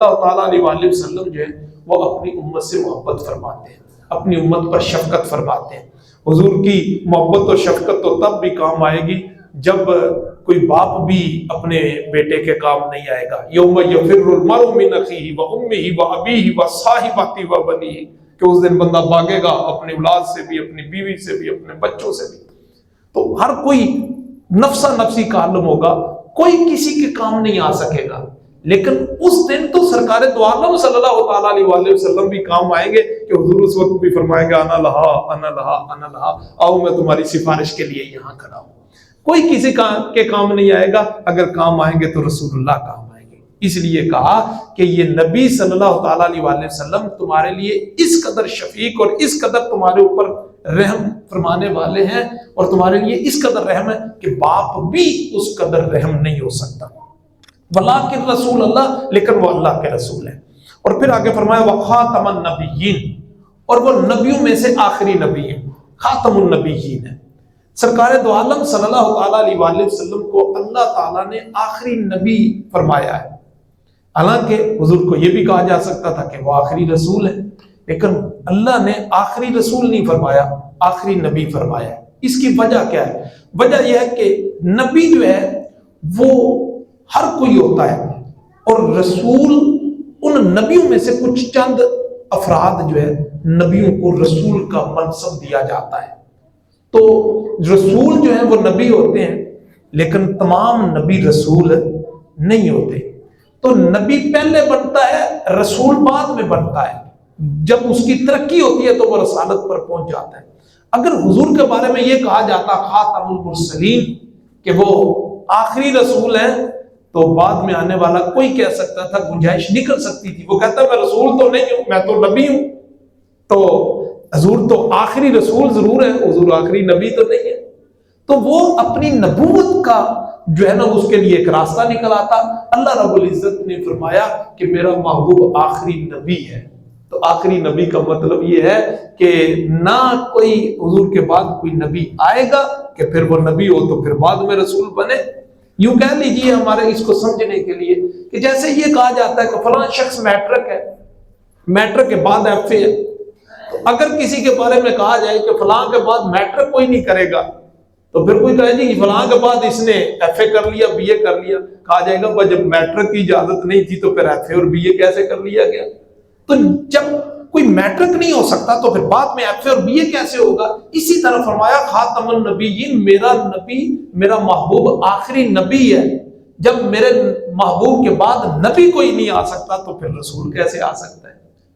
اللہ تعالیٰ علیہ وآلہ وسلم جو ہے وہ اپنی امت سے محبت فرماتے ہیں، اپنی امت پر شفقت فرماتے ہیں۔ حضور کی محبت اور شفقت تو تب بھی کام آئے گی جب کوئی باپ بھی اپنے بیٹے کے کام نہیں آئے گا۔ یوم یفر المرء من اخیہ وامہ وابیہ وصاحبتہ وبنیہ، کہ اس دن بندہ بھاگے گا اپنی اولاد سے بھی، اپنی بیوی سے بھی، اپنے بچوں سے بھی۔ تو ہر کوئی نفسا نفسی کا عالم ہوگا، کوئی کسی کے کام نہیں آ سکے گا، لیکن اس دن تو سرکار دو عالم صلی اللہ تعالیٰ علیہ وآلہ وسلم بھی کام آئیں گے کہ حضور اس وقت بھی فرمائے گا انا لہا انا لہا انا لہا، آؤ میں تمہاری سفارش کے لیے یہاں کھڑا ہوں۔ کوئی کسی کے کام نہیں آئے گا، اگر کام آئیں گے تو رسول اللہ کام آئیں گے۔ اس لیے کہا کہ یہ نبی صلی اللہ تعالیٰ علیہ وآلہ وسلم تمہارے لیے اس قدر شفیق اور اس قدر تمہارے اوپر رحم فرمانے والے ہیں، اور تمہارے لیے اس قدر رحم ہے کہ باپ بھی اس قدر رحم نہیں ہو سکتا۔ ولیکن رسول اللہ، لیکن وہ اللہ کے رسول ہے۔ اور پھر آگے فرمایا وخاتم النبیین، اور وہ نبیوں میں سے آخری نبی ہیں، خاتم النبیین ہے۔ سرکار دو عالم صلی اللہ تعالیٰ علیہ وآلہ وسلم کو اللہ تعالیٰ نے آخری نبی فرمایا ہے۔ حالانکہ حضور کو یہ بھی کہا جا سکتا تھا کہ وہ آخری رسول ہے، لیکن اللہ نے آخری رسول نہیں فرمایا، آخری نبی فرمایا ہے۔ اس کی وجہ کیا ہے؟ وجہ یہ ہے کہ نبی جو ہے وہ ہر کوئی ہوتا ہے، اور رسول ان نبیوں میں سے کچھ چند افراد جو ہے نبیوں کو رسول کا منصب دیا جاتا ہے۔ تو رسول جو ہیں وہ نبی ہوتے ہیں، لیکن تمام نبی رسول نہیں ہوتے۔ تو نبی پہلے بنتا ہے، رسول بعد میں بنتا ہے۔ جب اس کی ترقی ہوتی ہے تو وہ رسالت پر پہنچ جاتا ہے۔ اگر حضور کے بارے میں یہ کہا جاتا خاتم المرسلین کہ وہ آخری رسول ہیں، تو بعد میں آنے والا کوئی کہہ سکتا تھا، گنجائش نکل سکتی تھی، وہ کہتا میں رسول تو نہیں ہوں، میں تو نبی ہوں۔ تو حضور تو آخری رسول ضرور ہے، حضور آخری نبی تو نہیں ہے۔ تو وہ اپنی نبوت کا جو ہے نا اس کے لیے ایک راستہ نکل آتا۔ اللہ رب العزت نے فرمایا کہ میرا محبوب آخری نبی ہے۔ تو آخری نبی کا مطلب یہ ہے کہ نہ کوئی حضور کے بعد کوئی نبی آئے گا کہ پھر وہ نبی ہو تو پھر بعد میں رسول بنے۔ یوں کہہ لیجیے ہمارے اس کو سمجھنے کے لیے کہ جیسے یہ کہا جاتا ہے کہ فلاں شخص میٹرک ہے، میٹرک کے بعد ایف اے ہے، تو اگر کسی کے بارے میں کہا جائے کہ فلاں کے بعد میٹرک کوئی نہیں کرے گا، تو پھر کوئی کہے جی فلاں کے بعد اس نے ایف اے کر لیا، بی اے کر لیا، کہا جائے گا جب میٹرک کی اجازت نہیں تھی تو پھر ایف اے اور بی اے کیسے کر لیا گیا؟ تو جب کوئی میٹرک نہیں ہو سکتا تو پھر بعد میں ایف اے اور بی اے کیسے ہوگا؟ اسی طرح فرمایا خاتم النبیین، میرا نبی، میرا محبوب آخری نبی ہے۔ جب میرے محبوب کے بعد نبی کوئی نہیں آ سکتا تو پھر رسول کیسے آ سکتا ہے؟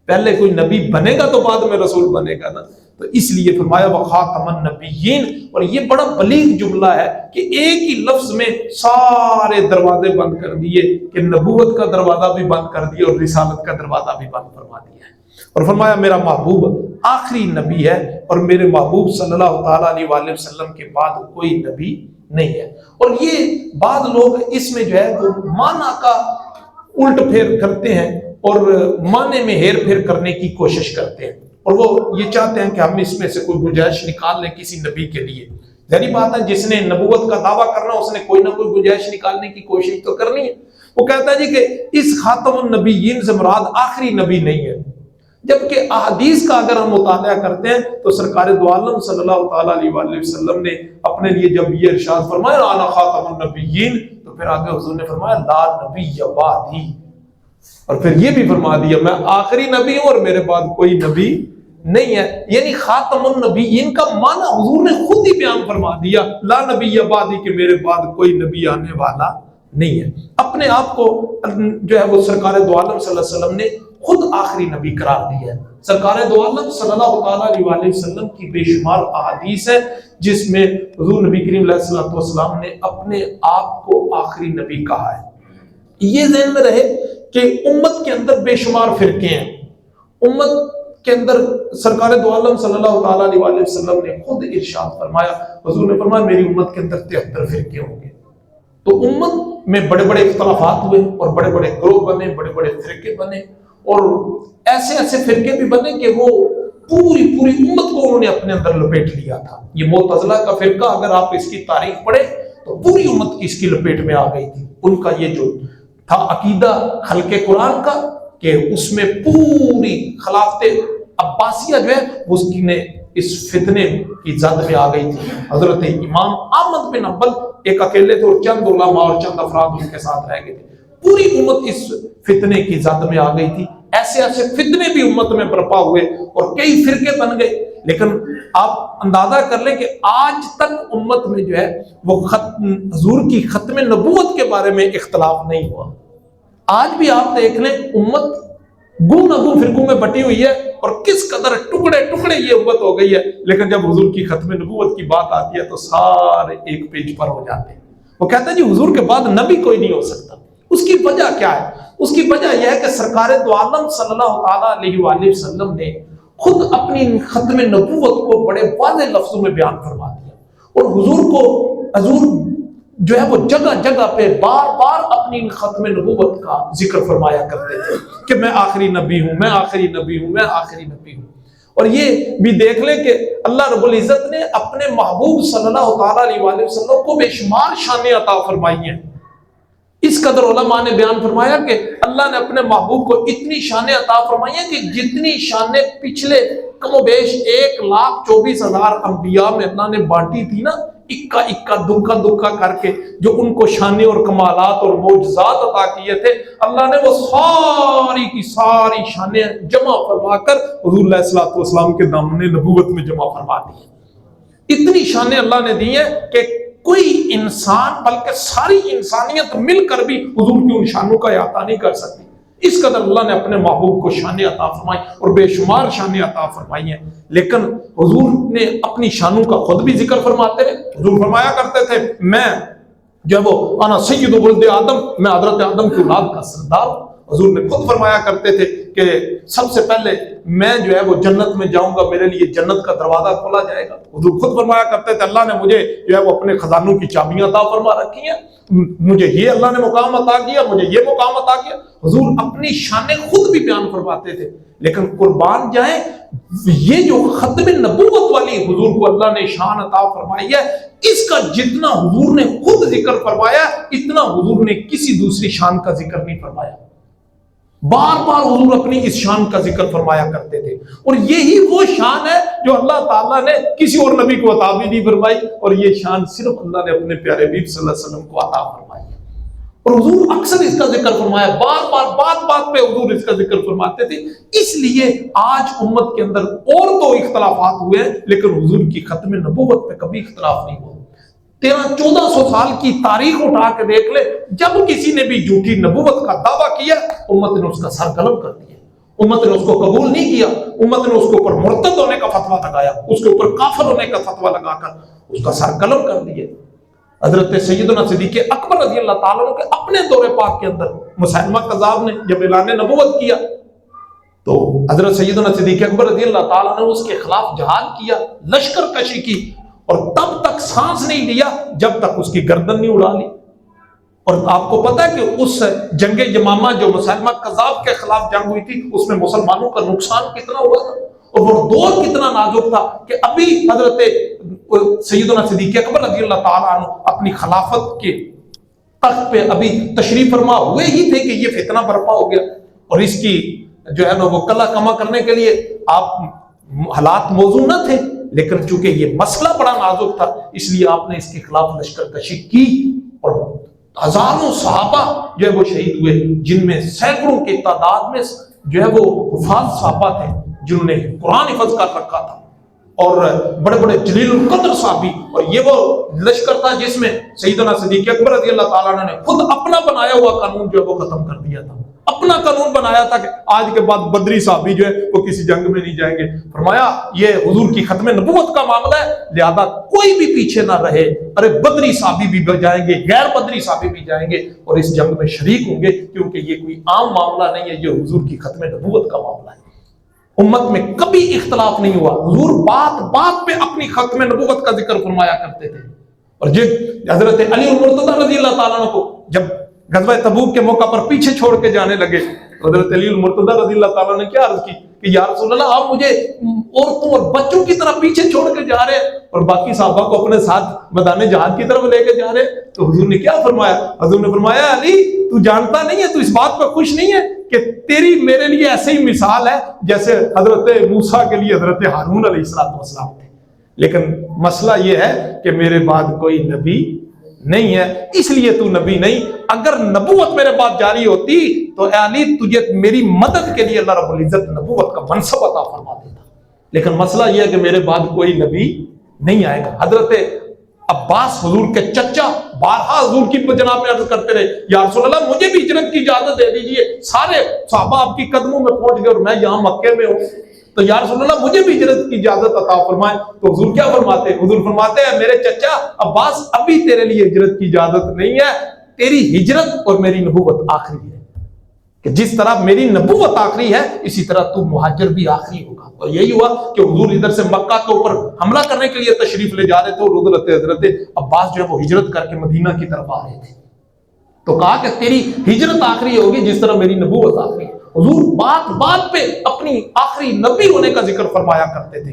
پہلے کوئی نبی بنے گا تو بعد میں رسول بنے گا نا۔ تو اس لیے فرمایا وخاتم النبیین، اور یہ بڑا بلیغ جملہ ہے کہ ایک ہی لفظ میں سارے دروازے بند کر دیے، کہ نبوت کا دروازہ بھی بند کر دیا اور رسالت کا دروازہ بھی بند فرما دیا ہے۔ اور فرمایا میرا محبوب آخری نبی ہے، اور میرے محبوب صلی اللہ تعالیٰ علیہ وآلہ وسلم کے بعد کوئی نبی نہیں ہے۔ اور یہ بعض لوگ اس میں جو ہے وہ معنی کا الٹ پھیر کرتے ہیں اور معنی میں ہیر پھیر کرنے کی کوشش کرتے ہیں، اور وہ یہ چاہتے ہیں کہ ہم اس میں سے کوئی گنجائش نکال لیں کسی نبی کے لیے۔ ظاہری بات ہے جس نے نبوت کا دعویٰ کرنا اس نے کوئی نہ کوئی گنجائش نکالنے کی کوشش تو کرنی ہے۔ وہ کہتا ہے جی کہ اس خاتم النبیین سے مراد آخری نبی نہیں ہے، جبکہ احادیث کا اگر ہم مطالعہ کرتے ہیں تو سرکار دو عالم صلی اللہ تعالیٰ علیہ وآلہ وسلم نے اپنے لیے جب یہ ارشاد فرمایا انا خاتم النبیین، تو پھر آگے حضور نے فرمایا لا نبی بعدی، اور پھر یہ بھی فرما دیا میں آخری نبی ہوں اور میرے بعد کوئی نبی نہیں ہے۔ یعنی خاتم النبیین کا معنی حضور نے خود ہی بیان فرما دیا، لا نبی بعدی، کہ میرے بعد کوئی نبی آنے والا نہیں ہے۔ اپنے آپ کو جو ہے وہ سرکار دو عالم صلی اللہ علیہ وسلم نے خود آخری نبی قرار دیا ہے۔ سرکار دو عالم صلی اللہ تعالیٰ علیہ وآلہ وسلم کی بے شمار احادیث ہے جس میں حضور نبی کریم علیہ الصلوۃ والسلام نے اپنے آپ کو آخری نبی کہا ہے۔ یہ ذہن میں رہے کہ امت کے اندر بے شمار فرقے ہیں، امت کے اندر سرکار دو عالم صلی اللہ تعالیٰ علیہ وآلہ وسلم نے خود ارشاد فرمایا، حضور نے فرمایا میری امت کے اندر 73 فرقے ہوں گے۔ تو امت میں بڑے بڑے اختلافات ہوئے اور بڑے بڑے گروہ بنے، بڑے بڑے فرقے بنے، اور ایسے ایسے فرقے بھی بنے کہ وہ پوری امت کو انہوں نے اپنے اندر لپیٹ لیا تھا۔ یہ معتزلہ کا فرقہ اگر آپ اس کی تاریخ پڑھیں تو پوری امت کی اس کی لپیٹ میں آ گئی تھی۔ ان کا یہ جو تھا عقیدہ خلق قرآن کا، کہ اس میں پوری خلافت عباسیہ جو ہے وہ اس کی نے اس فتنے کی زد میں آ گئی تھی. حضرت امام احمد بن حنبل ایک اکیلے تھے اور چند علماء اور چند افراد ان کے ساتھ رہ گئے تھے. پوری امت اس فتنے کی زد میں آ گئی تھی. ایسے ایسے فتنے بھی امت میں برپا ہوئے اور کئی فرقے بن گئے. لیکن آپ اندازہ کر لیں کہ آج تک امت میں جو ہے وہ حضور کی ختم نبوت کے بارے میں اختلاف نہیں ہوا. آج بھی آپ دیکھ لیں امت گم نہ گم فرقوں میں بٹی ہوئی ہے اور کس قدر ٹکڑے ٹکڑے یہ امت ہو گئی ہے. لیکن جب حضور کی ختم نبوت کی بات آتی ہے تو سارے ایک پیج پر ہو جاتے ہیں. وہ کہتے ہیں جی حضور کے بعد نبی کوئی نہیں ہو سکتا. اس کی وجہ کیا ہے؟ اس کی وجہ یہ ہے کہ سرکار دو عالم صلی اللہ تعالیٰ علیہ وآلہ وسلم نے خود اپنی ختم نبوت کو بڑے واضح لفظوں میں بیان فرما دیا. اور حضور جو ہے وہ جگہ جگہ پہ بار بار اپنی ختم نبوت کا ذکر فرمایا کرتے تھے کہ میں آخری نبی ہوں، میں آخری نبی ہوں، میں آخری نبی ہوں. اور یہ بھی دیکھ لیں کہ اللہ رب العزت نے اپنے محبوب صلی اللہ تعالیٰ علیہ وآلہ وسلم کو بے شمار شانیں عطا فرمائی ہیں. اس قدر علماء نے بیان فرمایا کہ اللہ نے اپنے محبوب کو اتنی شانیں عطا فرمائی ہیں کہ جتنی شانیں پچھلے کم و بیش 1,24,000 انبیاء میں اللہ نے بانٹی تھی نا، اکا اکا دکا دکا کر کے جو ان کو شانیں اور کمالات اور معجزات عطا کیے تھے، اللہ نے وہ ساری کی ساری شانیں جمع فرما کر حضور علیہ الصلوۃ والسلام کے دامن نبوت میں جمع فرما دی. اتنی شانیں اللہ نے دی ہیں کہ کوئی انسان بلکہ ساری انسانیت مل کر بھی حضور کی ان شانوں کا احاطہ نہیں کر سکتی. اس قدر اللہ نے اپنے محبوب کو شانیں عطا فرمائی اور بے شمار شانیں عطا فرمائی ہیں. لیکن حضور نے اپنی شانوں کا خود بھی ذکر فرماتے ہیں. حضور فرمایا کرتے تھے میں جو وہ انا سید ولد آدم، میں حضرت آدم کی اولاد کا سردار ہوں. حضور نے خود فرمایا کرتے تھے کہ سب سے پہلے میں جو ہے وہ جنت میں جاؤں گا، میرے لیے جنت کا دروازہ کھولا جائے گا. حضور خود فرمایا کرتے تھے اللہ نے مجھے جو ہے وہ اپنے خزانوں کی چابیاں عطا فرما رکھی ہیں، مجھے یہ اللہ نے مقام عطا کیا، مجھے یہ مقام عطا کیا. حضور اپنی شانیں خود بھی بیان فرماتے تھے. لیکن قربان جائیں یہ جو ختم نبوت والی حضور کو اللہ نے شان عطا فرمائی ہے، اس کا جتنا حضور نے خود ذکر فرمایا اتنا حضور نے کسی دوسری شان کا ذکر نہیں فرمایا. بار بار حضور اپنی اس شان کا ذکر فرمایا کرتے تھے. اور یہی وہ شان ہے جو اللہ تعالیٰ نے کسی اور نبی کو عطا بھی نہیں فرمائی، اور یہ شان صرف اللہ نے اپنے پیارے حبیب صلی اللہ علیہ وسلم کو عطا فرمائی. اور حضور اکثر اس کا ذکر فرمایا، بار بار بات بات پہ حضور اس کا ذکر فرماتے تھے. اس لیے آج امت کے اندر اور تو اختلافات ہوئے ہیں لیکن حضور کی ختم نبوت پہ کبھی اختلاف نہیں ہوا. 1300-1400 سال کی تاریخ اٹھا کے دیکھ لے، جب کسی نے بھی جھوٹی نبوت کا دعویٰ کیا امت نے اس کا سر قلم کر دیا، امت نے اس کو قبول نہیں کیا، امت نے اس کے اوپر مرتد ہونے کا فتویٰ لگایا، اس کے اوپر کافر ہونے کا فتویٰ لگا کر اس کا سر قلم کر دیا. حضرت سیدنا صدیق اکبر رضی اللہ تعالیٰ عنہ کے اپنے دور پاک کے اندر مسیلمہ کذاب نے جب اعلان نبوت کیا تو حضرت سیدنا صدیق اکبر رضی اللہ تعالیٰ نے اس کے خلاف جہاد کیا، لشکر کشی کی، اور تب تک سانس نہیں لیا جب تک اس کی گردن نہیں اڑا لی. اور آپ کو پتا ہے کہ اس جنگ یمامہ جو مسیلمہ کذاب کے خلاف جنگ ہوئی تھی اس میں مسلمانوں کا نقصان کتنا ہوا تھا اور وہ دور کتنا نازک تھا کہ ابھی حضرت سیدنا صدیق اکبر رضی اللہ تعالیٰ عنہ اپنی خلافت کے تخت پہ ابھی تشریف فرما ہوئے ہی تھے کہ یہ فتنہ برپا ہو گیا. اور اس کی جو ہے نا وہ کلا کما کرنے کے لیے آپ حالات موزوں نہ تھے، لیکن چونکہ یہ مسئلہ بڑا نازک تھا اس لیے آپ نے اس کے خلاف لشکر کشی کی اور ہزاروں صحابہ جو ہے وہ شہید ہوئے، جن میں سینکڑوں کی تعداد میں جو ہے وہ حفاظ صحابہ تھے جنہوں نے قرآن حفظ کر رکھا تھا، اور بڑے بڑے جلیل القدر صحابی. اور یہ وہ لشکر تھا جس میں سیدنا صدیق اکبر رضی اللہ تعالیٰ عنہ نے خود اپنا بنایا ہوا قانون جو ہے وہ ختم کر دیا تھا. اپنا قانون بنایا تھا کہ آج کے بعد بدری صحابی جو ہے وہ کسی جنگ میں نہیں جائیں گے. فرمایا یہ حضور کی ختم نبوت کا معاملہ ہے لہذا کوئی بھی پیچھے نہ رہے، ارے بدری صحابی بھی جائیں گے، غیر بدری صحابی بھی جائیں گے اور اس جنگ میں شریک ہوں گے، کیونکہ یہ کوئی عام معاملہ نہیں ہے، یہ حضور کی ختم نبوت کا معاملہ ہے. امت میں کبھی اختلاف نہیں ہوا. حضور بات بات پہ اپنی ختم نبوت کا ذکر فرمایا کرتے تھے. اور حضرت علی المرتضی رضی اللہ تعالیٰ عنہ کو جب غزوہ تبوک کے موقع پر پیچھے چھوڑ کے جانے لگے، حضرت علی المرتضی رضی اللہ تعالیٰ نے کیا عرض کی کہ یا رسول اللہ آپ مجھے عورتوں اور بچوں کی طرح پیچھے چھوڑ کے جا رہے ہیں اور باقی صحابہ کو اپنے ساتھ میدان جہاد کی طرف لے کے جا رہے ہیں. تو حضور نے کیا فرمایا؟ حضور نے فرمایا علی تو جانتا نہیں ہے, تو اس بات پہ خوش نہیں ہے کہ تیری میرے لیے ایسے ہی مثال ہے جیسے حضرت موسیٰ کے لیے حضرت ہارون علیہ السلام تھے. لیکن مسئلہ یہ ہے کہ میرے بعد کوئی نبی نہیں ہے, اس لیے تو نبی نہیں. اگر نبوت میرے بعد جاری ہوتی تو اے علی تجھے میری مدد کے لیے اللہ رب العزت نبوت کا منصب عطا فرما دیتا. لیکن مسئلہ یہ ہے کہ میرے بعد کوئی نبی نہیں آئے گا. حضرت عباس حضور کے چچا بارہا حضور کی جناب میں عرض کرتے رہے, یا رسول اللہ مجھے بھی ہجرت کی اجازت دے دیجئے, سارے صحابہ آپ کی قدموں میں پہنچ گئے اور میں یہاں مکے میں ہوں, تو یا رسول اللہ مجھے بھی ہجرت کی اجازت عطا فرمائیں. تو حضور کیا فرماتے ہیں؟ حضور فرماتے ہیں میرے چچا عباس ابھی تیرے لیے ہجرت کی اجازت نہیں ہے, تیری ہجرت اور میری نبوت آخری ہے, کہ جس طرح میری نبوت آخری ہے اسی طرح تو مہاجر بھی آخری ہوگا. اور یہی ہوا کہ حضور ادھر سے مکہ کے اوپر حملہ کرنے کے لیے تشریف لے جا رہے تھے, اور حضرت عباس جو ہے وہ ہجرت کر کے مدینہ کی طرف آ رہے تھے. تو کہا کہ تیری ہجرت آخری ہوگی جس طرح میری نبوت آخری ہے. حضور بات بات پہ اپنی آخری نبی ہونے کا ذکر فرمایا کرتے تھے,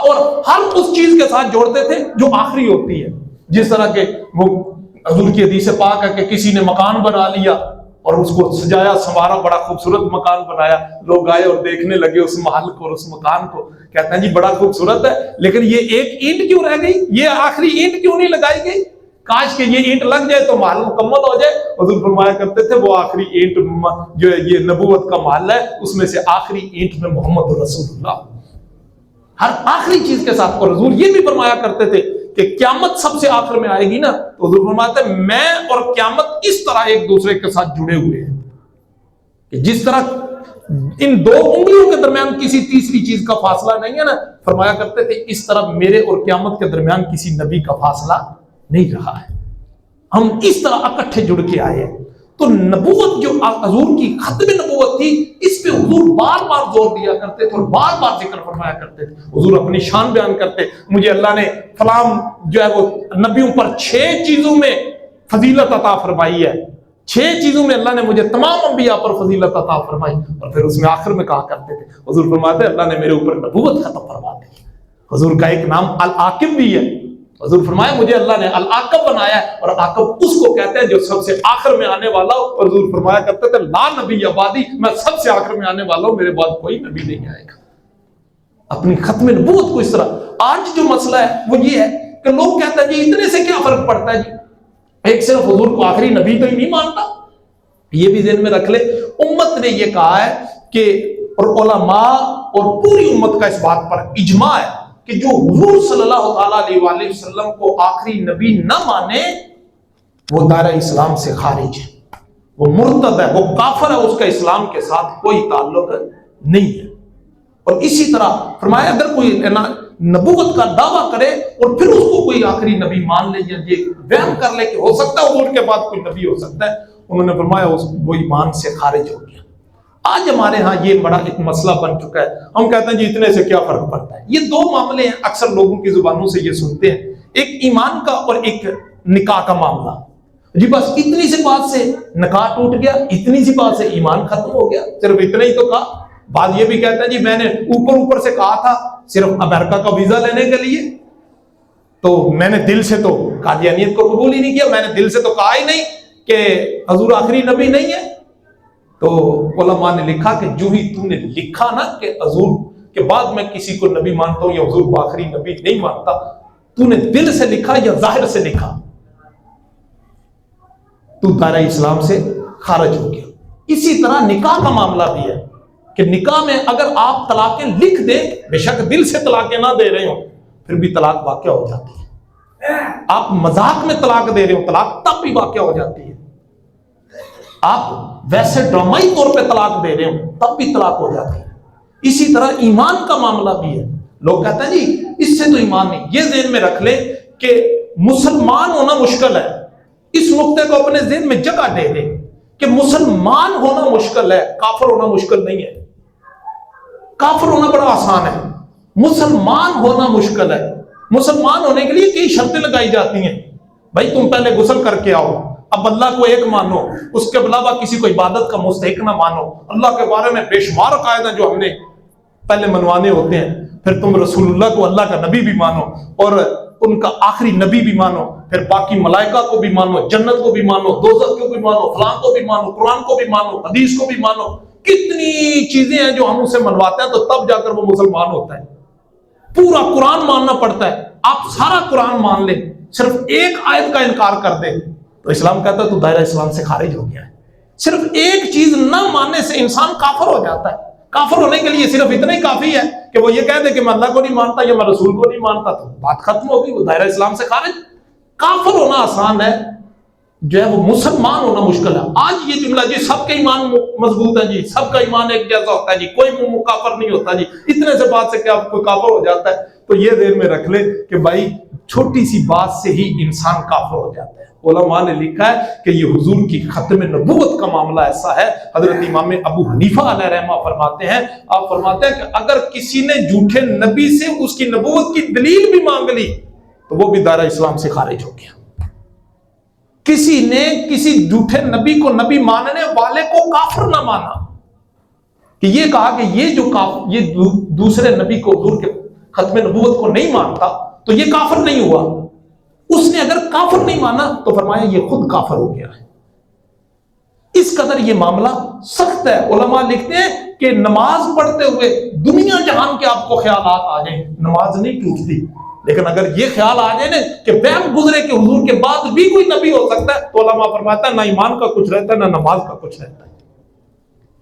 اور ہر اس چیز کے ساتھ جوڑتے تھے جو آخری ہوتی ہے. جس طرح کہ وہ حضور کی حدیث پاک ہے کہ کسی نے مکان بنا لیا اور اس کو سجایا سنوارا, بڑا خوبصورت مکان بنایا, لوگ آئے اور دیکھنے لگے اس محل کو اور اس مکان کو, کہتے ہیں جی بڑا خوبصورت ہے, لیکن یہ ایک اینٹ کیوں رہ گئی, یہ آخری اینٹ کیوں نہیں لگائی گئی, کاش کہ یہ اینٹ لگ جائے تو محل مکمل ہو جائے. حضور فرمایا کرتے تھے وہ آخری اینٹ جو ہے یہ نبوت کا محل ہے, اس میں سے آخری اینٹ میں محمد رسول اللہ, ہر آخری چیز کے ساتھ. اور حضور یہ بھی فرمایا کرتے تھے کہ قیامت سب سے آخر میں آئے گی نا, تو حضور فرماتے ہیں میں اور قیامت اس طرح ایک دوسرے کے ساتھ جڑے ہوئے ہیں کہ جس طرح ان دو انگلیوں کے درمیان کسی تیسری چیز کا فاصلہ نہیں ہے نا, فرمایا کرتے تھے اس طرح میرے اور قیامت کے درمیان کسی نبی کا فاصلہ نہیں رہا ہے, ہم اس طرح اکٹھے جڑ کے آئے ہیں. تو نبوت جو حضور کی ختم نبوت تھی اس پہ حضور بار بار زور دیا کرتے تھے اور بار بار ذکر فرمایا کرتے تھے. حضور اپنی شان بیان کرتے, مجھے اللہ نے فلاں جو ہے وہ نبیوں پر 6 چیزوں میں فضیلت عطا فرمائی ہے, 6 چیزوں میں اللہ نے مجھے تمام انبیاء پر فضیلت عطا فرمائی. اور پھر اس میں آخر میں کہا کرتے تھے, حضور فرماتے ہیں اللہ نے میرے اوپر نبوت ختم فرما دی. حضور کا ایک نام العاقب بھی ہے. حضور فرمایا مجھے اللہ نے العاقب بنایا ہے, اور العاقب اس کو کہتے ہیں جو سب سے آخر میں آنے والا ہو. اور حضور فرمایا کرتے تھے لا نبی بعدی, میں سب سے آخر میں آنے والا ہوں, میرے بعد کوئی نبی نہیں آئے گا. اپنی ختم نبوت کو اس طرح. آج جو مسئلہ ہے وہ یہ ہے کہ لوگ کہتے ہیں جی اتنے سے کیا فرق پڑتا ہے, جی ایک صرف حضور کو آخری نبی تو ہی نہیں مانتا. یہ بھی ذہن میں رکھ لے, امت نے یہ کہا ہے کہ, اور علماء اور پوری امت کا اس بات پر اجماع ہے کہ جو حضور صلی اللہ تعالیٰ علیہ وآلہ وسلم کو آخری نبی نہ مانے وہ دائرہ اسلام سے خارج ہے, وہ مرتد ہے, وہ کافر ہے, اس کا اسلام کے ساتھ کوئی تعلق نہیں ہے. اور اسی طرح فرمایا اگر کوئی نبوت کا دعویٰ کرے اور پھر اس کو کوئی آخری نبی مان لے یا یہ وہم کر لے کہ ہو سکتا ہے حضور کے بعد کوئی نبی ہو سکتا ہے, انہوں نے فرمایا وہ ایمان سے خارج ہو گیا. آج ہمارے ہاں یہ بڑا ایک مسئلہ بن چکا ہے, ہم کہتے ہیں جی اتنے سے کیا فرق پڑتا ہے. یہ 2 معاملے ہیں, اکثر لوگوں کی زبانوں سے یہ سنتے ہیں, ایک ایمان کا اور ایک نکاح کا معاملہ. جی بس اتنی سی بات سے نکاح ٹوٹ گیا, اتنی سی بات سے ایمان ختم ہو گیا, صرف اتنا ہی تو کہا. بعض یہ بھی کہتے ہیں جی میں نے اوپر سے کہا تھا صرف امریکہ کا ویزا لینے کے لیے, تو میں نے دل سے تو قادیانیت کو قبول ہی نہیں کیا, میں نے دل سے تو کہا ہی نہیں کہ حضور آخری نبی نہیں ہے. تو علماء نے لکھا کہ جو ہی تو نے لکھا نا کہ حضور کے بعد میں کسی کو نبی مانتا ہوں یا حضور کو آخری نبی نہیں مانتا, تو نے دل سے لکھا یا ظاہر سے لکھا, تو دائرہ اسلام سے خارج ہو گیا. اسی طرح نکاح کا معاملہ بھی ہے کہ نکاح میں اگر آپ طلاقیں لکھ دیں, بے شک دل سے طلاقیں نہ دے رہے ہوں, پھر بھی طلاق واقع ہو جاتی ہے. آپ مذاق میں طلاق دے رہے ہوں, طلاق تب بھی واقع ہو جاتی ہے. آپ ویسے ڈرامائی طور پہ طلاق دے رہے ہوں تب بھی طلاق ہو جاتی ہے. اسی طرح ایمان کا معاملہ بھی ہے. لوگ کہتے ہیں جی اس سے تو ایمان نہیں. یہ ذہن میں رکھ لیں کہ مسلمان ہونا مشکل ہے, اس نقطے کو اپنے ذہن میں جگہ دے دیں کہ مسلمان ہونا مشکل ہے, کافر ہونا مشکل نہیں ہے. کافر ہونا بڑا آسان ہے, مسلمان ہونا مشکل ہے. مسلمان ہونے کے لیے کئی شرطیں لگائی جاتی ہیں. بھائی تم پہلے غسل کر کے آؤ, اب اللہ کو ایک مانو, اس کے علاوہ کسی کو عبادت کا مستحق نہ مانو, اللہ کے بارے میں بے شمار عقائد ہیں جو ہم نے پہلے منوانے ہوتے ہیں. پھر تم رسول اللہ کو اللہ کا نبی بھی مانو اور ان کا آخری نبی بھی مانو. پھر باقی ملائکہ کو بھی مانو، جنت کو بھی مانو، دوزخ کو بھی مانو، فلاں کو بھی مانو، قرآن کو بھی مانو، حدیث کو بھی مانو. کتنی چیزیں ہیں جو ہم اسے منواتے ہیں تو تب جا کر وہ مسلمان ہوتا ہے. پورا قرآن ماننا پڑتا ہے. آپ سارا قرآن مان لیں، صرف ایک آیت کا انکار کر دیں تو اسلام کہتا ہے تو دائرہ اسلام سے خارج ہو گیا ہے. صرف ایک چیز نہ ماننے سے انسان کافر ہو جاتا ہے. کافر ہونے کے لیے صرف اتنا ہی کافی ہے کہ وہ یہ کہہ دے کہ میں اللہ کو نہیں مانتا یا میں رسول کو نہیں مانتا، تو بات ختم ہوگی، وہ دائرہ اسلام سے خارج. کافر ہونا آسان ہے، جو ہے وہ مسلمان ہونا مشکل ہے. آج یہ جملہ جی سب کا ایمان مضبوط ہے، جی سب کا ایمان ایک جیسا ہوتا ہے، جی کوئی کافر نہیں ہوتا، جی اتنے سے بات سے کیا کوئی کافر ہو جاتا ہے، تو یہ دیر میں رکھ لے کہ بھائی چھوٹی سی بات سے ہی انسان کافر ہو جاتا ہے. علماء نے لکھا ہے کہ یہ حضور کی ختم نبوت کا معاملہ ایسا ہے. حضرت امام ابو حنیفہ علیہ رحمہ فرماتے ہیں، آپ فرماتے ہیں کہ اگر کسی نے جھوٹے نبی سے اس کی نبوت کی دلیل بھی مانگ لی تو وہ بھی دائرہ اسلام سے خارج ہو گیا. کسی نے کسی جھوٹے نبی کو نبی ماننے والے کو کافر نہ مانا، کہ یہ کہا کہ یہ دوسرے نبی کو حضور کے ختم نبوت کو نہیں مانتا تو یہ کافر نہیں ہوا. اس نے اگر کافر نہیں مانا تو فرمایا یہ خود کافر ہو گیا ہے. اس قدر یہ معاملہ سخت ہے. علماء لکھتے ہیں کہ نماز پڑھتے ہوئے دنیا جہان کے آپ کو خیالات آ جائیں، نماز نہیں ٹوٹتی. لیکن اگر یہ خیال آ جائے نا کہ وہم گزرے کہ حضور کے بعد بھی کوئی نبی ہو سکتا ہے، تو علماء فرماتا ہے نہ ایمان کا کچھ رہتا ہے نہ نماز کا کچھ رہتا ہے.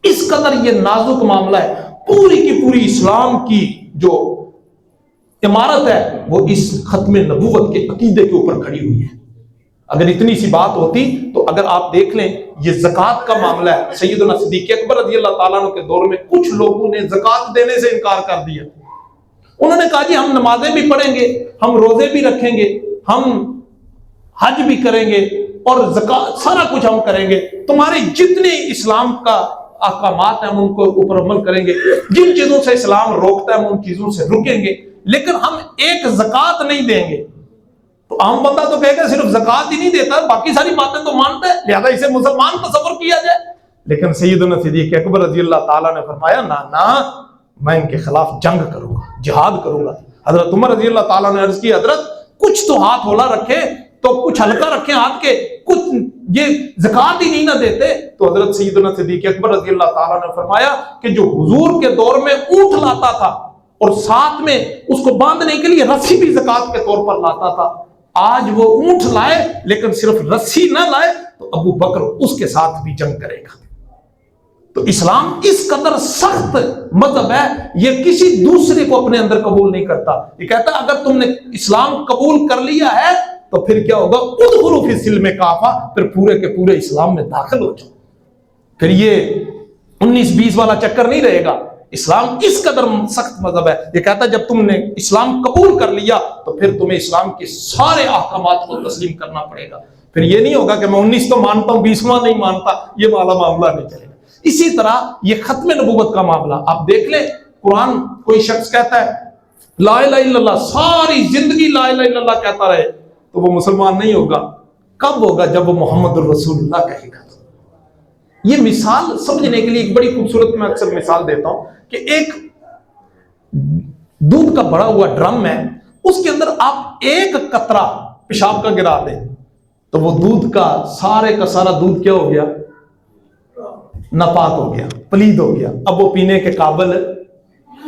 اس قدر یہ نازک معاملہ ہے. پوری کی پوری اسلام کی جو عمارت ہے وہ اس ختم نبوت کے عقیدے کے اوپر کھڑی ہوئی ہے. اگر اتنی سی بات ہوتی تو اگر آپ دیکھ لیں یہ زکوٰۃ کا معاملہ ہے. سیدنا صدیق اکبر رضی اللہ تعالیٰ عنہ کے دور میں کچھ لوگوں نے زکوٰۃ دینے سے انکار کر دیا. انہوں نے کہا جی ہم نمازیں بھی پڑھیں گے، ہم روزے بھی رکھیں گے، ہم حج بھی کریں گے اور زکوٰۃ سارا کچھ ہم کریں گے، تمہارے جتنے اسلام کا احکامات ہیں ہم ان کو اوپر عمل کریں گے، جن چیزوں سے اسلام روکتا ہے ہم ان چیزوں سے رکیں گے، لیکن ہم ایک زکوٰۃ نہیں دیں گے. تو عام بندہ تو کہے گا صرف زکوٰۃ ہی نہیں دیتا، باقی ساری باتیں تو مانتا ہے، لہذا اسے مسلمان تصور کیا جائے. لیکن سیدنا صدیق اکبر رضی اللہ تعالیٰ نے فرمایا نہ میں ان کے خلاف جنگ کروں گا، جہاد کروں گا. حضرت عمر رضی اللہ تعالیٰ نے عرض کی حضرت کچھ تو ہاتھ ہولا رکھے، تو کچھ ہلکا رکھے ہاتھ کے، کچھ یہ زکوٰۃ ہی نہیں نہ دیتے. تو حضرت سیدنا صدیق اکبر رضی اللہ تعالیٰ نے فرمایا کہ جو حضور کے دور میں اونٹ لاتا تھا اور ساتھ میں اس کو باندھنے کے لیے رسی بھی زکوٰۃ کے طور پر لاتا تھا، آج وہ اونٹ لائے لیکن صرف رسی نہ لائے تو ابو بکر اس کے ساتھ بھی جنگ کرے گا. تو اسلام اس قدر سخت مذہب ہے، یہ کسی دوسرے کو اپنے اندر قبول نہیں کرتا. یہ کہتا ہے اگر تم نے اسلام قبول کر لیا ہے تو پھر کیا ہوگا، ادخلوا فی السلم کافہ، پھر پورے کے پورے اسلام میں داخل ہو جاؤ. پھر یہ 19-20 والا چکر نہیں رہے گا. اسلام اس قدر سخت مذہب ہے. یہ کہتا ہے جب تم نے اسلام قبول کر لیا تو پھر تمہیں اسلام کے سارے احکامات کو تسلیم کرنا پڑے گا. پھر یہ نہیں ہوگا کہ میں 19 تو مانتا ہوں 20واں نہیں مانتا، یہ والا معاملہ نہیں چلے گا. اسی طرح یہ ختم نبوت کا معاملہ آپ دیکھ لیں. قرآن کوئی شخص کہتا ہے لا الہ الا اللہ، ساری زندگی لا الہ الا اللہ کہتا رہے تو وہ مسلمان نہیں ہوگا. کب ہوگا؟ جب وہ محمد الرسول اللہ کہے گا. یہ مثال سمجھنے کے لیے ایک بڑی خوبصورت میں اکثر مثال دیتا ہوں کہ ایک دودھ کا بڑا ہوا ڈرم ہے، اس کے اندر آپ ایک قطرہ پیشاب کا گرا دیں تو وہ دودھ کا سارا دودھ کیا ہو گیا؟ ناپاک ہو گیا، پلید ہو گیا، اب وہ پینے کے قابل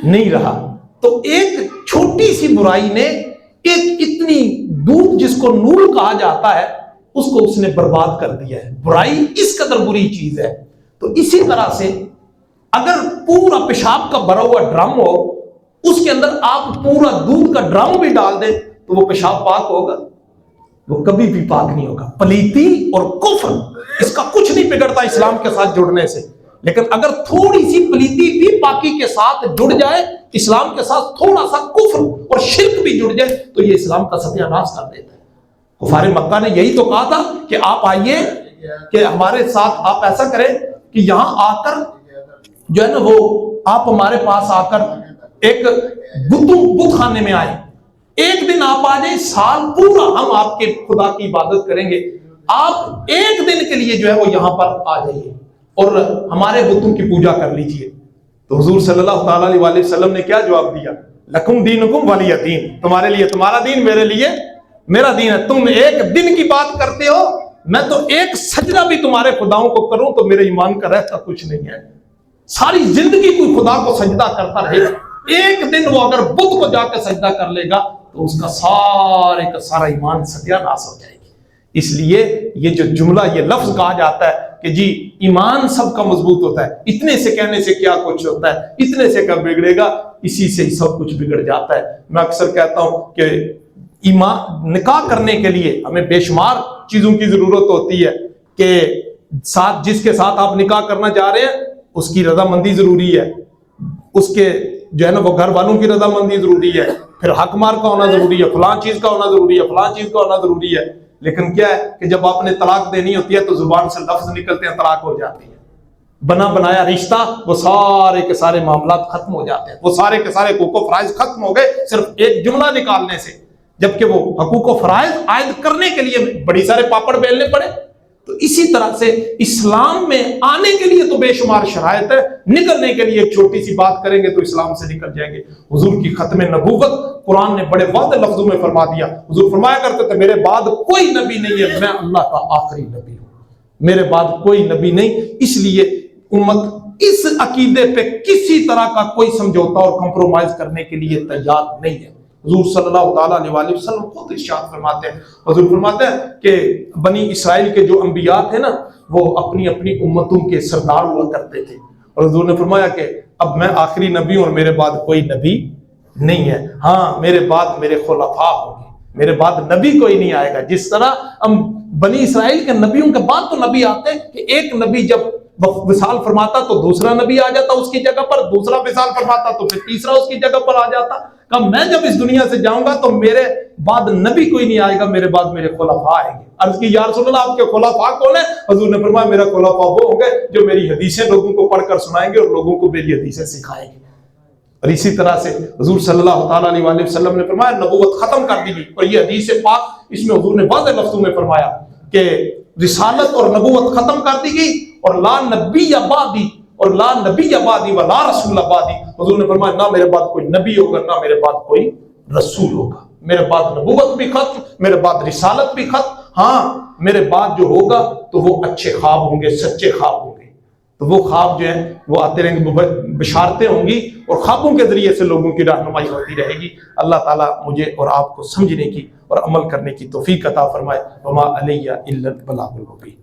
نہیں رہا. تو ایک چھوٹی سی برائی نے ایک اتنی دودھ جس کو نور کہا جاتا ہے اس کو اس نے برباد کر دیا ہے. برائی اس قدر بری چیز ہے. تو اسی طرح سے اگر پورا پیشاب کا بھرا ہوا ڈرم ہو، اس کے اندر آپ پورا دودھ کا ڈرم بھی ڈال دیں تو وہ پیشاب پاک ہوگا؟ وہ کبھی بھی پاک نہیں ہوگا. پلیتی اور کفر اس کا کچھ نہیں بگڑتا اسلام کے ساتھ جڑنے سے، لیکن اگر تھوڑی سی پلیتی بھی پاکی کے ساتھ جڑ جائے، اسلام کے ساتھ تھوڑا سا کفر اور شرک بھی جڑ جائے تو یہ اسلام کا ستیہ ناش کر دیتا ہے. کفار مکہ نے یہی تو کہا تھا کہ آپ آئیے کہ ہمارے ساتھ آپ ایسا کریں کہ یہاں آ کر جو ہے نا وہ آپ ہمارے پاس آ کر ایک بت خانے میں آئے، ایک دن آپ آ جائیں، سال پورا ہم آپ کے خدا کی عبادت کریں گے، آپ ایک دن کے لیے جو ہے وہ یہاں پر آ جائیے اور ہمارے بتوں کی پوجا کر لیجئے. تو حضور صلی اللہ تعالیٰ علیہ وسلم نے کیا جواب دیا؟ لکم دینکم ولی دین، تمہارے لیے تمہارا دین، میرے لیے میرا دین ہے. تم ایک دن کی بات کرتے ہو, میں تو ایک سجدہ بھی تمہارے خداؤں کو کروں تو میرے ایمان کا رہتا کچھ نہیں ہے. ساری زندگی کوئی خدا کو سجدہ کرتا رہے گا, ایک دن وہ اگر بت کو جا کے سجدہ کر لے گا تو اس کا سارے کا سارا ایمان ستیہ ناش ہو جائے گی. اس لیے یہ جو جملہ, یہ لفظ کہا جاتا ہے کہ جی ایمان سب کا مضبوط ہوتا ہے, اتنے سے کہنے سے کیا کچھ ہوتا ہے, اتنے سے کب بگڑے گا, اسی سے ہی سب کچھ بگڑ جاتا ہے. میں اکثر کہتا ہوں کہ ایمان نکاح کرنے کے لیے ہمیں بے شمار چیزوں کی ضرورت ہوتی ہے کہ ساتھ جس کے ساتھ آپ نکاح کرنا چاہ رہے ہیں اس کی رضامندی ضروری ہے, اس کے جو ہے نا وہ گھر والوں کی رضامندی ضروری ہے, پھر حق مار کا ہونا ضروری ہے, فلاں چیز کا ہونا ضروری ہے, فلاں چیز کا ہونا ضروری ہے. لیکن کیا ہے کہ جب آپ نے طلاق دینی ہوتی ہے تو زبان سے لفظ نکلتے ہیں, طلاق ہو جاتی ہے. بنا بنایا رشتہ, وہ سارے کے سارے معاملات ختم ہو جاتے ہیں, وہ سارے کے سارے حقوق و فرائض ختم ہو گئے صرف ایک جملہ نکالنے سے. جبکہ وہ حقوق و فرائض عائد کرنے کے لیے بڑی سارے پاپڑ بیلنے پڑے. تو اسی طرح سے اسلام میں آنے کے لیے تو بے شمار شرائط ہے, نکلنے کے لیے ایک چھوٹی سی بات کریں گے تو اسلام سے نکل جائیں گے. حضور کی ختم نبوت قرآن نے بڑے واضح لفظوں میں فرما دیا. حضور فرمایا کرتے تھے میرے بعد کوئی نبی نہیں ہے, میں اللہ کا آخری نبی ہوں, میرے بعد کوئی نبی نہیں. اس لیے امت اس عقیدے پہ کسی طرح کا کوئی سمجھوتا اور کمپرومائز کرنے کے لیے تیار نہیں ہے. حضور صلی اللہ تعالیٰ علیہ وسلم خود ارشاد فرماتے ہیں, حضور فرماتے ہیں کہ بنی اسرائیل کے جو انبیاء تھے نا وہ اپنی اپنی امتوں کے سردار ہوا کرتے تھے, اور حضور نے فرمایا کہ اب میں آخری نبی ہوں اور میرے بعد کوئی نبی نہیں ہے. ہاں میرے بعد میرے خلفاء ہوں گے, میرے بعد نبی کوئی نہیں آئے گا. جس طرح ہم بنی اسرائیل کے نبیوں کے بعد تو نبی آتے ہیں کہ ایک نبی جب وصال فرماتا تو دوسرا نبی آ جاتا اس کی جگہ پر, دوسرا وصال فرماتا تو پھر تیسرا اس کی جگہ پر آ جاتا. کہ میں جب اس دنیا سے جاؤں گا تو میرے بعد نبی کوئی نہیں آئے گا, میرے بعد میرے خلفاء آئیں گے. عرض کی یا رسول اللہ آپ کے خلفاء کون ہیں؟ حضور نے فرمایا میرا خلفاء وہ ہوں گے جو میری حدیثیں لوگوں کو پڑھ کر سنائیں گے اور لوگوں کو میری حدیثیں سکھائیں گے. اور اسی طرح سے حضور صلی اللہ تعالیٰ علیہ وسلم نے فرمایا نبوت ختم کر دی گئی, اور یہ حدیث پاک اس میں حضور نے واضح لفظوں میں فرمایا کہ رسالت اور نبوت ختم کر دی گئی, اور لا نبی بعدی, اور لا نبی بعدی و لا رسول بعدی. حضور نے فرمایا نہ میرے بعد کوئی نبی ہوگا نہ میرے بعد کوئی رسول ہوگا. میرے بعد نبوت بھی ختم, میرے بعد رسالت بھی ختم. ہاں میرے بعد جو ہوگا تو وہ اچھے خواب ہوں گے, سچے خواب ہوں گے. تو وہ خواب جو ہیں وہ آتے رہیں گے, بشارتیں ہوں گی, اور خوابوں کے ذریعے سے لوگوں کی رہنمائی ہوتی رہے گی. اللہ تعالیٰ مجھے اور آپ کو سمجھنے کی اور عمل کرنے کی توفیق عطا فرمائے. وما علیہ الا البلاغ المبین.